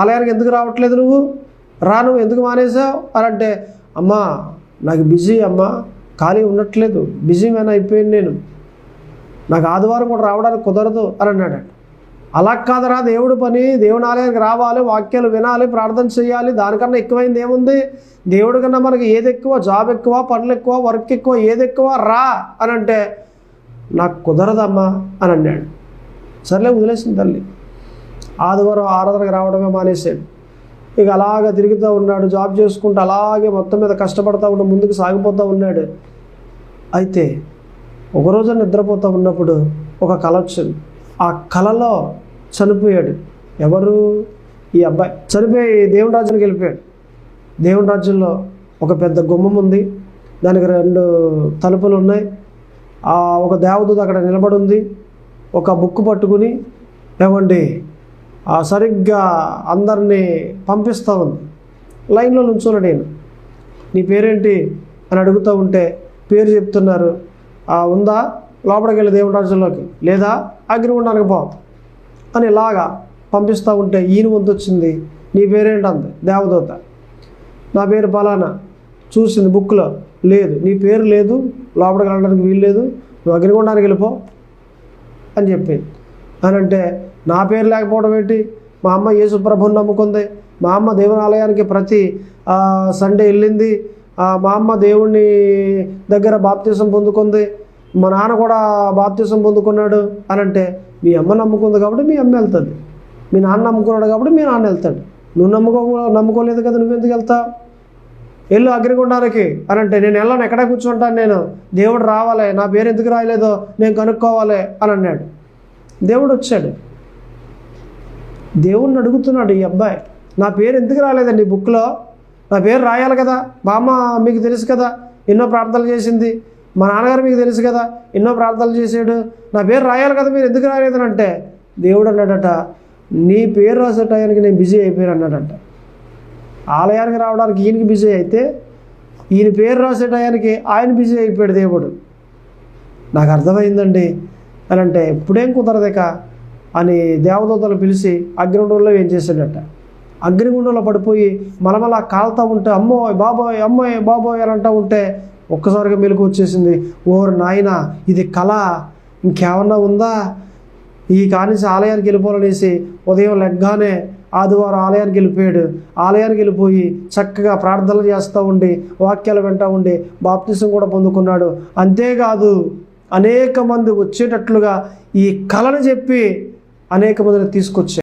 ఆలయానికి ఎందుకు రావట్లేదు నువ్వు నువ్వు ఎందుకు మానేసావు అని అంటే, అమ్మా నాకు బిజీ అమ్మా, ఖాళీ ఉండట్లేదు, బిజీ మ్యాన్ అయిపోయింది నేను, నాకు ఆదివారం కూడా రావడానికి కుదరదు అని అన్నాడు. అలా కాదరా దేవుడి పని, దేవుని ఆలయానికి రావాలి, వాక్యాలు వినాలి, ప్రార్థన చేయాలి, దానికన్నా ఎక్కువైంది ఏముంది? దేవుడి కన్నా మనకి ఏది ఎక్కువ? జాబ్ ఎక్కువ, పనులు ఎక్కువ, వర్క్ ఎక్కువ, ఏది ఎక్కువ? రా అని అంటే, నాకు కుదరదమ్మా అని అన్నాడు. సర్లే వదిలేసింది తల్లి. ఆదివారం ఆరాధనకు రావడమే మానేశాడు. ఇక అలాగ తిరుగుతూ ఉన్నాడు, జాబ్ చేసుకుంటూ అలాగే మొత్తం మీద కష్టపడుతూ ఉండి ముందుకు సాగిపోతూ ఉన్నాడు. అయితే ఒకరోజు నిద్రపోతూ ఉన్నప్పుడు ఒక కల వచ్చింది. ఆ కలలో చనిపోయాడు. ఎవరు? ఈ అబ్బాయి చనిపోయి దేవుని రాజ్యానికి వెళ్ళిపోయాడు. దేవుని రాజ్యంలో ఒక పెద్ద గుమ్మం ఉంది, దానికి 2 తలుపులు ఉన్నాయి. ఒక దేవదూత అక్కడ నిలబడి ఉంది, ఒక బుక్ పట్టుకుని ఏమండి సరిగ్గా అందరినీ పంపిస్తూ ఉంది. లైన్లో నుంచున్నాడు. నేను నీ పేరేంటి అని అడుగుతూ ఉంటే పేరు చెప్తున్నారు. ఉందా లోపలికి వెళ్ళి దేవుని రాజ్యంలోకి, లేదా అగ్నిగుండానికి పో అని ఇలాగా పంపిస్తూ ఉంటే ఈయన వంతు వచ్చింది. నీ పేరేంటంది దేవదూత. నా పేరు పలానా. చూసింది బుక్లో, లేదు నీ పేరు లేదు, లోపలికి వెళ్ళడానికి వీలు లేదు, నువ్వు అగ్నిగుండానికి వెళ్ళిపో అని చెప్పింది. అని అంటే నా పేరు లేకపోవడం ఏంటి? మా అమ్మ యేసు ప్రభువుని నమ్ముకుంది, మా అమ్మ దేవుని ఆలయానికి ప్రతి సండే వెళ్ళింది, మా అమ్మ దేవుని దగ్గర బాప్తిసం పొందుకుంది, మా నాన్న కూడా బాప్తిసం పొందుకున్నాడు అని అంటే, మీ అమ్మ నమ్ముకుంది కాబట్టి మీ అమ్మ వెళ్తుంది, మీ నాన్న నమ్ముకున్నాడు కాబట్టి మీ నాన్న వెళ్తాడు, నువ్వు నమ్ముకోలేదు కదా, నువ్వెందుకు వెళ్తావు? వెళ్ళు అగ్నిగుండానికి అని అంటే, నేను వెళ్ళను, ఎక్కడ కూర్చుంటాను నేను, దేవుడు రావాలి, నా పేరు ఎందుకు రాయలేదో నేను కనుక్కోవాలి అని అన్నాడు. దేవుడు వచ్చాడు. దేవుణ్ణి అడుగుతున్నాడు ఈ అబ్బాయి, నా పేరు ఎందుకు రాలేదండి బుక్లో? నా పేరు రాయాలి కదా, మా అమ్మ మీకు తెలుసు కదా ఎన్నో ప్రార్థనలు చేసింది, మా నాన్నగారు మీకు తెలుసు కదా ఎన్నో ప్రార్థనలు చేశాడు, నా పేరు రాయాలి కదా, మీరు ఎందుకు రాలేదని అంటే, దేవుడు అన్నాడట, నీ పేరు రాసే టయానికి నేను బిజీ అయిపోయాను అన్నాడట. ఆలయానికి రావడానికి ఈయనకి బిజీ అయితే, ఈయన పేరు రాసే టయానికి ఆయన బిజీ అయిపోయాడు దేవుడు. నాకు అర్థమైందండి అని అంటే, ఇప్పుడేం కుదరదేక అని దేవదూతలు పిలిచి అగ్నిగుండంలో ఏం చేశాడట. అగ్నిగుండంలో పడిపోయి మలమలా కాలుతూ ఉంటే, అమ్మోయ్ బాబోయ్ అమ్మోయ్ బాబోయ్ అని అంటూ ఉంటే ఒక్కసారిగా మెలకు వచ్చేసింది. ఓరు నాయన, ఇది కళ, ఇంకేమన్నా ఉందా? ఈ కానిసి ఆలయానికి వెళ్ళిపోవాలనేసి ఉదయం లెగ్గానే ఆదివారం ఆలయానికి వెళ్ళిపోయాడు. ఆలయానికి వెళ్ళిపోయి చక్కగా ప్రార్థనలు చేస్తూ ఉండి వాక్యాలు వింటూ ఉండి బాప్తిసం కూడా పొందుకున్నాడు. అంతేకాదు అనేక మంది వచ్చేటట్లుగా ఈ కళను చెప్పి అనేక మందిని తీసుకొచ్చాడు.